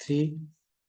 3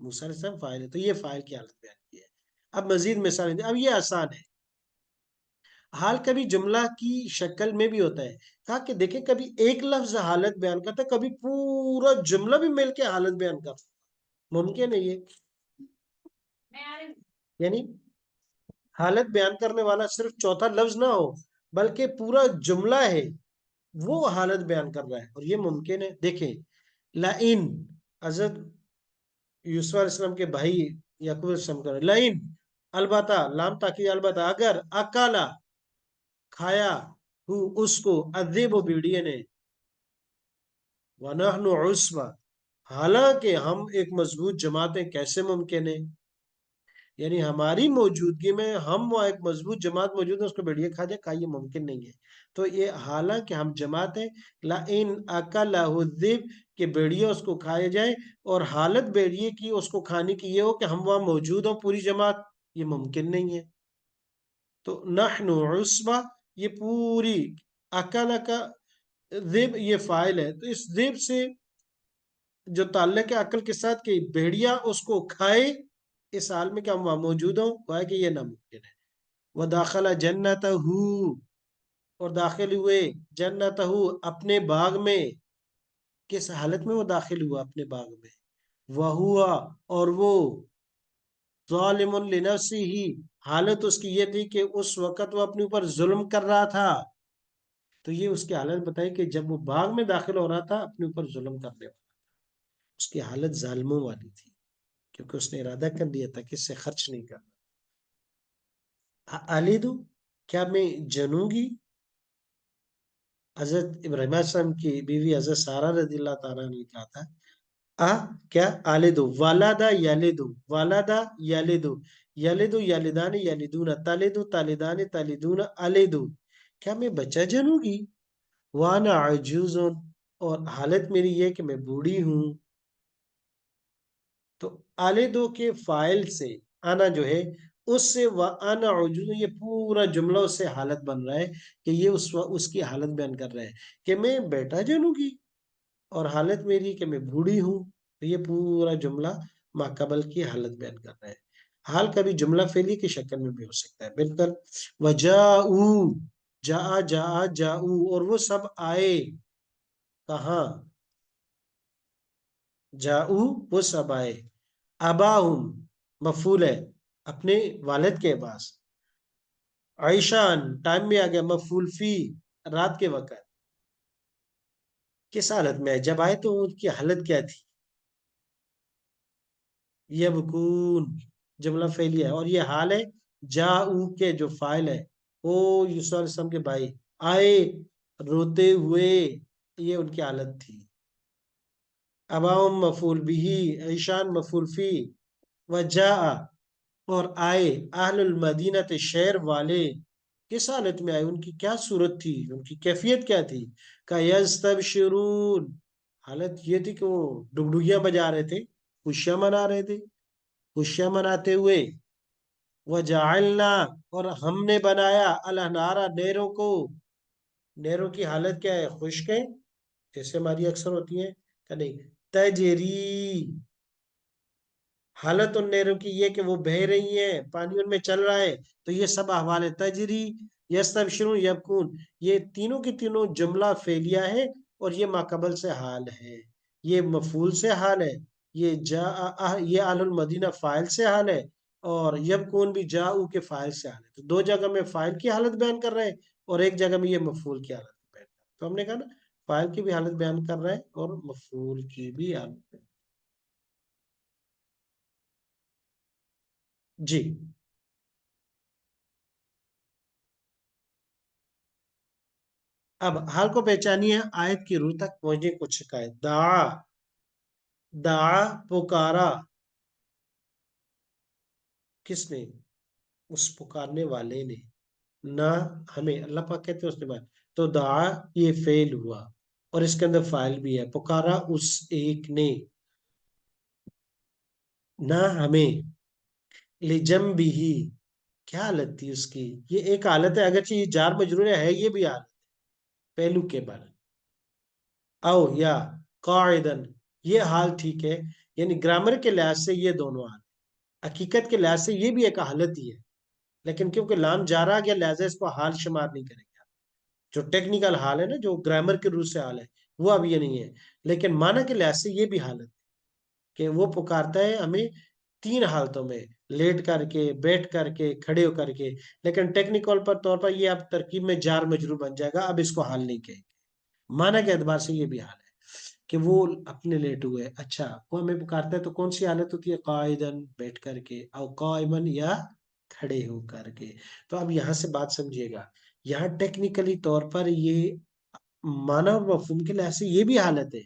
موسیٰ علیہ السلام فاعل ہے، تو یہ فاعل کی حالت بیان کی ہے۔ اب مزید مثال اب یہ آسان ہے، حال کبھی جملہ کی شکل میں بھی ہوتا ہے، کہا کہ دیکھیں کبھی ایک لفظ حالت بیان کرتا ہے، کبھی پورا جملہ بھی مل کے حالت بیان کرتا ہے، ممکن ہے یہ، یعنی حالت بیان کرنے والا صرف چوتھا لفظ نہ ہو بلکہ پورا جملہ ہے وہ حالت بیان کر رہا ہے، اور یہ ممکن ہے۔ دیکھیں لئن، حضرت یوسف علیہ السلام کے بھائی یعقوب علیہ السلام کا لئن، البتہ، لام تاکید، البتہ، اگر، اکالا، کھایا، ہو، اس کو، الذئب، بھیڑیے نے، وَنَحْنُ عُصْبَةٌ، حالانکہ ہم ایک مضبوط جماعت ہیں، کیسے ممکن ہے؟ یعنی ہماری موجودگی میں ہم وہ ایک مضبوط جماعت موجود ہے، اس کو بھیڑیے کھا جائے، کہا یہ ممکن نہیں ہے۔ تو یہ حالانکہ ہم جماعت ہیں، لَإِنْ أَكَلَهُ الذِّئْبُ، کہ بھیڑیے اس کو کھائے جائے، اور حالت بھیڑیے کی اس کو کھانے کی یہ ہو کہ ہم وہاں موجود ہوں پوری جماعت، یہ ممکن نہیں ہے۔ تو نحن عصبہ، یہ پوری، اکل کا ذئب یہ فاعل ہے، تو اس ذئب سے جو تعلق ہے عقل کے ساتھ کہ بھیڑیا اس کو کھائے، اس حال میں کہ ہم وہاں موجود ہوں، گویا کہ یہ ناممکن ہے۔ وَدَخَلَ جَنَّتَهُ، اور داخل ہوئے، جنتہ، اپنے باغ میں، کس حالت میں وہ داخل ہوا اپنے باغ میں؟ وَهُوَ، اور وہ، ظالم لنفسہ، حالت اس کی یہ تھی کہ اس وقت وہ اپنے اوپر ظلم کر رہا تھا، تو یہ اس کی حالت بتائی کہ جب وہ باغ میں داخل ہو رہا تھا اپنے اوپر ظلم کرنے والا، اس کی حالت ظالموں والی تھی، کیونکہ اس نے ارادہ کر لیا تھا کہ اس سے خرچ نہیں کرنا۔ آلیدو، کیا میں جنوں گی؟ حضرت ابراہیم علیہ السلام کی بیوی حضرت سارہ رضی اللہ تعالیٰ نے کہا تھا، کیا آلیدو، والدہ یلدو، والدہ یلدو، یلدو یلدان یلدون، تلدو تلدان تلدون، آلیدو، کیا میں بچہ جنوں گی؟ وانا عجوز، اور حالت میری یہ کہ میں بوڑھی ہوں۔ تو آلیدو کے فائل سے آنا جو ہے اس سے وانا عجوز، یہ پورا جملہ اس سے حالت بن رہا ہے کہ یہ اس کی حالت بیان کر رہا ہے کہ میں بیٹا جنوں گی، اور حالت میری کہ میں بوڑھی ہوں، تو یہ پورا جملہ ماقبل کی حالت بیان کر رہا ہے۔ حال کبھی جملہ فعلی کی شکل میں بھی ہو سکتا ہے، بالکل۔ وجاؤ، جاؤ، اور وہ سب آئے، کہاں؟ جاؤ، وہ سب آئے، اباہم، مفعول ہے، اپنے والد کے پاس، عیشان، ٹائم میں آ گیا، مفعول فی، رات کے وقت، کس حالت میں آئے؟ جب آئے تو ان کی حالت کیا تھی؟ یبکون، جملہ فعلیہ ہے، اور یہ حال ہے جاؤ کے جو فاعل ہے، وہ یوسف علیہ السلام کے بھائی آئے روتے ہوئے، یہ ان کی حالت تھی۔ اباہم مفعول بھی، عیشان مفعول فی، وجاء، اور آئے، اہل المدینہ، شہر والے، کس حالت میں آئے؟ ان کی کیا صورت تھی، ان کی کیفیت کیا تھی؟ کہ یستبشرون، حالت یہ تھی کہ وہ ڈگڈگیاں بجا رہے تھے، خوشیاں منا رہے تھے، خوشیاں مناتے ہوئے، وجعلنا، اور ہم نے بنایا، الانہار، نہروں کو، نہروں کی حالت کیا ہے؟ خشک ہے، جیسے ہماری اکثر ہوتی ہیں کہ نہیں، تجری، حالت ان نہروں کی یہ کہ وہ بہہ رہی ہیں، پانی ان میں چل رہا ہے، تو یہ سب احوال ہے، تجری، یستبشرون، یبکون، یہ تینوں کی تینوں جملہ فعلیہ ہے، اور یہ ماقبل سے حال ہے، یہ مفعول سے حال ہے، یہ یہ اہل المدینہ فاعل سے حال ہے، اور یبکون بھی جاؤ کے فاعل سے حال ہے، تو دو جگہ میں فاعل کی حالت بیان کر رہے ہیں، اور ایک جگہ میں یہ مفعول کی حالت بیان کر رہے ہیں، تو ہم نے کہا نا فاعل کی بھی حالت بیان کر رہے ہیں اور مفعول کی بھی حالت بیان۔ جی، اب حال کو پہچانیے، آیت کی روح تک پہنچنے کو شکایت، دعا، دعا، پکارا، کس نے؟ اس پکارنے والے نے، نہ ہمیں، اللہ پاک کہتے ہیں اس نے بات، تو دعا یہ فعل ہوا، اور اس کے اندر فاعل بھی ہے، پکارا اس ایک نے، نہ ہمیں، لجنبہ، کیا حالت تھی اس کی؟ یہ ایک حالت ہے، اگرچہ یہ جار مجرور ہے یہ بھی حالت ہے، پہلو کے بارے، او یا قاعدن، یہ حال ٹھیک ہے، یعنی گرامر کے لحاظ سے یہ دونوں حال ہے، حقیقت کے لحاظ سے یہ بھی ایک حالت ہی ہے، لیکن کیونکہ لام جارا گیا لہذا اس کو حال شمار نہیں کریں گے۔ جو ٹیکنیکل حال ہے نا، جو گرامر کے روح سے حال ہے، وہ اب یہ نہیں ہے، لیکن معنی کے لحاظ سے یہ بھی حالت ہے کہ وہ پکارتا ہے ہمیں تین حالتوں میں، لیٹ کر کے، بیٹھ کر کے، کھڑے ہو کر کے، لیکن ٹیکنیکل پر طور پر یہ اب ترکیب میں جار مجرور بن جائے گا، اب اس کو حال نہیں کہیں گے۔ معنی کے اعتبار سے یہ بھی حال ہے کہ وہ اپنے لیٹ ہوئے، اچھا وہ ہمیں پکارتا ہے تو کون سی حالت ہوتی ہے؟ قائدن، بیٹھ کر کے، او قائمن، یا کھڑے ہو کر کے۔ تو اب یہاں سے بات سمجھیے گا، یہاں ٹیکنیکلی طور پر یہ معنی اور مفہوم کے لحاظ سے یہ بھی حالت ہے،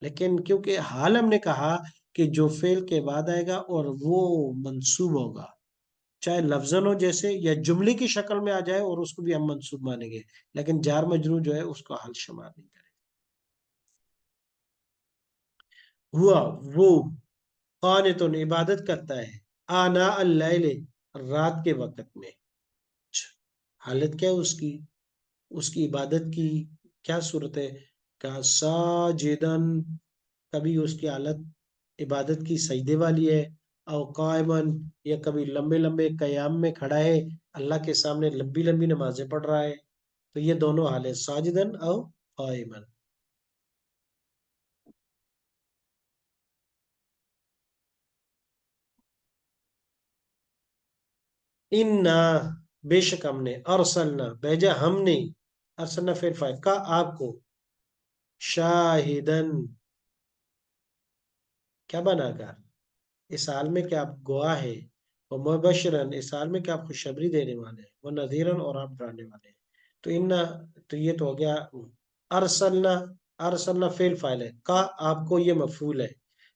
لیکن کیونکہ حال ہم نے کہا کہ جو فعل کے بعد آئے گا اور وہ منصوب ہوگا، چاہے لفظن ہو جیسے، یا جملے کی شکل میں آ جائے اور اس کو بھی ہم منصوب مانیں گے، لیکن جار مجرور جو ہے اس کو حال شمار نہیں کریں۔ ہوا وہ قانتن عبادت کرتا ہے، آنا اللیل، رات کے وقت میں۔ حالت کیا ہے اس کی عبادت کی کیا صورت ہے؟ کہ ساجدن، کبھی اس کی حالت عبادت کی سجدے والی ہے، او قائمن، یا کبھی لمبے لمبے قیام میں کھڑا ہے، اللہ کے سامنے لمبی لمبی نمازیں پڑھ رہا ہے۔ تو یہ دونوں حال ہے، ساجدن او قائمن۔ انا، بے شک ہم نے، ارسلنا، بھیجا ہم نے، ارسلنا فعل فاعل کا آپ کو، شاہدن، کیا بنا کر، اس حال میں کہ آپ گواہ ہے، وہ مبشرن، اس حال میں کہ آپ خوشخبری دینے والے ہیں، وہ نذیرن، اور آپ ڈرانے والے ہیں۔ تو ان، تو یہ تو ہو گیا ارسلنا، ارسلنا فعل فاعل ہے، کا آپ کو یہ مفعول ہے،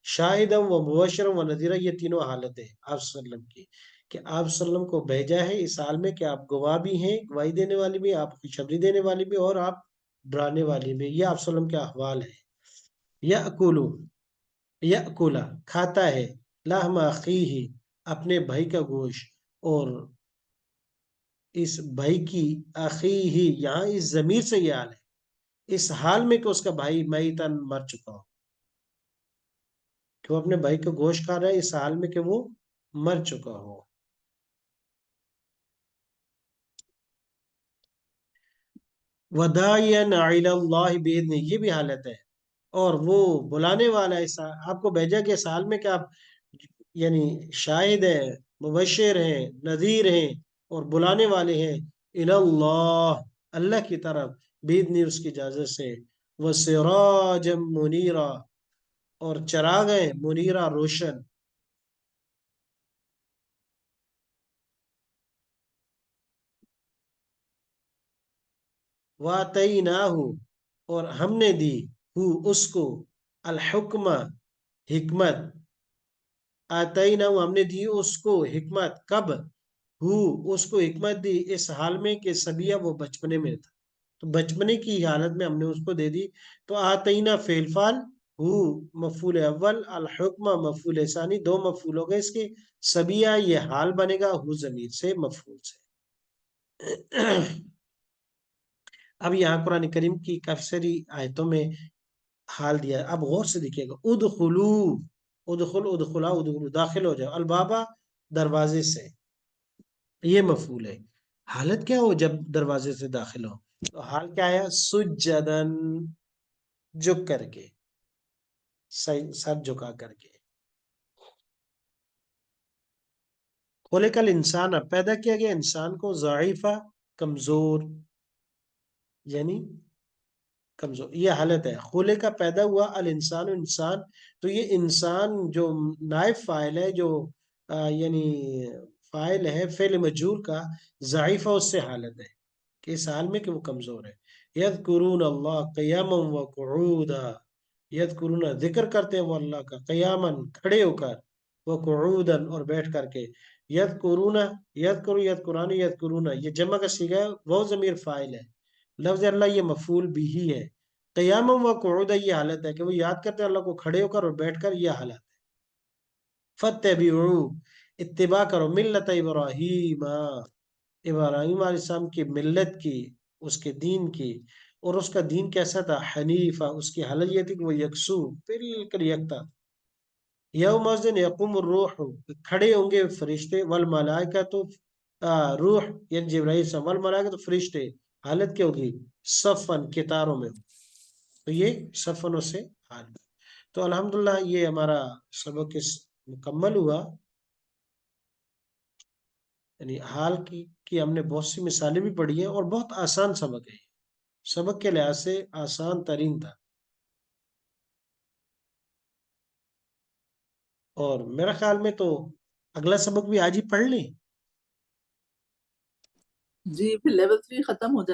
شاہدم و مبشرم و نذیرہ یہ تینوں حالت ہے آپ صلی اللہ علیہ وسلم کی، کہ آپ صلی اللہ علیہ وسلم کو بھیجا ہے اس حال میں کہ آپ گواہ بھی ہیں، گواہی دینے والی بھی، آپ خوشخبری دینے والی بھی، اور آپ ڈرانے والی بھی۔ یہ آپ صلی اللہ علیہ وسلم کے احوال ہے۔ یأکلو، یأکلا، کھاتا ہے، لحم اخیہ، اپنے بھائی کا گوشت، اور اس بھائی کی، اخیہ، یہاں اس ضمیر سے یہ حال ہے، اس حال میں کہ اس کا بھائی میتن، مر چکا ہو، کہ وہ اپنے بھائی کا گوشت کھا رہا ہے اس حال میں کہ وہ مر چکا ہو۔ وداعیا الی اللہ باذنہ، یہ بھی حالت ہے، اور وہ بلانے والا ہے آپ کو بھیجا کہ اس حال میں کہ آپ یعنی شاہد ہیں، مبشر ہیں، نذیر ہیں، اور بلانے والے ہیں، اللہ، اللہ کی طرف، باذنہ، اس کی اجازت سے، وسراجا منیرا، اور چراغ ہیں منیرا، روشن، واتیناہ، اور ہم نے دی، اس کو، الحکمہ، حکمت، آتینا، ہم نے دی اس کو حکمت، کب، اس کو حکمت دی اس حال میں کہ سبیہ، وہ بچپنے میں تھا، تو بچپنے کی حالت میں ہم نے اس کو دے دی۔ تو آتینا فعل فعل، مفعول اول، الحکمہ مفعول ثانی، دو مفعول ہو گئے اس کے، سبیہ یہ حال بنے گا ضمیر سے، مفعول سے۔ اب یہاں قرآن کریم کی کافی ساری آیتوں میں حال دیا ہے، اب غور سے دیکھیے گا، ادخلو، ادخلا، ادخلو، داخل ہو جاؤ، البابا، دروازے سے، یہ مفعول ہے۔ حالت کیا ہو جب دروازے سے داخل ہو؟ تو حال کیا ہے؟ سجدن، جھک کر کے، سر جھکا کر کے۔ خلق الانسان، پیدا کیا گیا انسان کو، ضعیفہ، کمزور، یعنی کمزور، یہ حالت ہے، خلے کا پیدا ہوا، الانسان، انسان، تو یہ انسان جو نائب فاعل ہے، جو یعنی فاعل ہے فعل مجہول کا، ضعیفہ اس سے حالت ہے کہ اس حال میں کہ وہ کمزور ہے۔ یذکرون اللہ قیاما وقعودا، یذکرون، ذکر کرتے ہیں وہ اللہ کا، قیاما، کھڑے ہو کر، وقعودا، اور بیٹھ کر کے، یذکرون، یذکران، یذکرون، یہ جمع کا صیغہ ہے، وہ ضمیر فاعل ہے، لفظ اللہ یہ مفعول بھی ہے، قیام و قعود یہ حالت ہے کہ وہ یاد کرتے ہیں اللہ کو کھڑے ہو کر اور بیٹھ کر، یہ حالت ہے۔ فتبعوا، اتباع کرو، ملت ابراہیم، ابراہیم علیہ السلام کی ملت کی، اس کے دین کی، اور اس کا دین کیسا تھا؟ حنیفہ، اس کی حالت یہ تھی کہ وہ یکسو، بالکل یکتا، یوم اس دن یقوم الروح، کھڑے ہوں گے فرشتے، والملائکہ تو روح یعنی جبرائیل السلام، والملائکہ تو فرشتے، حالت کیا ہوگی؟ صفن، کتاروں میں، تو یہ صفنوں سے حال میں۔ تو الحمدللہ یہ ہمارا سبق مکمل ہوا، یعنی حال کی ہم نے بہت سی مثالیں بھی پڑھی ہیں، اور بہت آسان سبق ہے، سبق کے لحاظ سے آسان ترین تھا۔ اور میرا خیال میں تو اگلا سبق بھی آج ہی پڑھ لیں۔ جی پھر لیول 3 ختم ہو جائے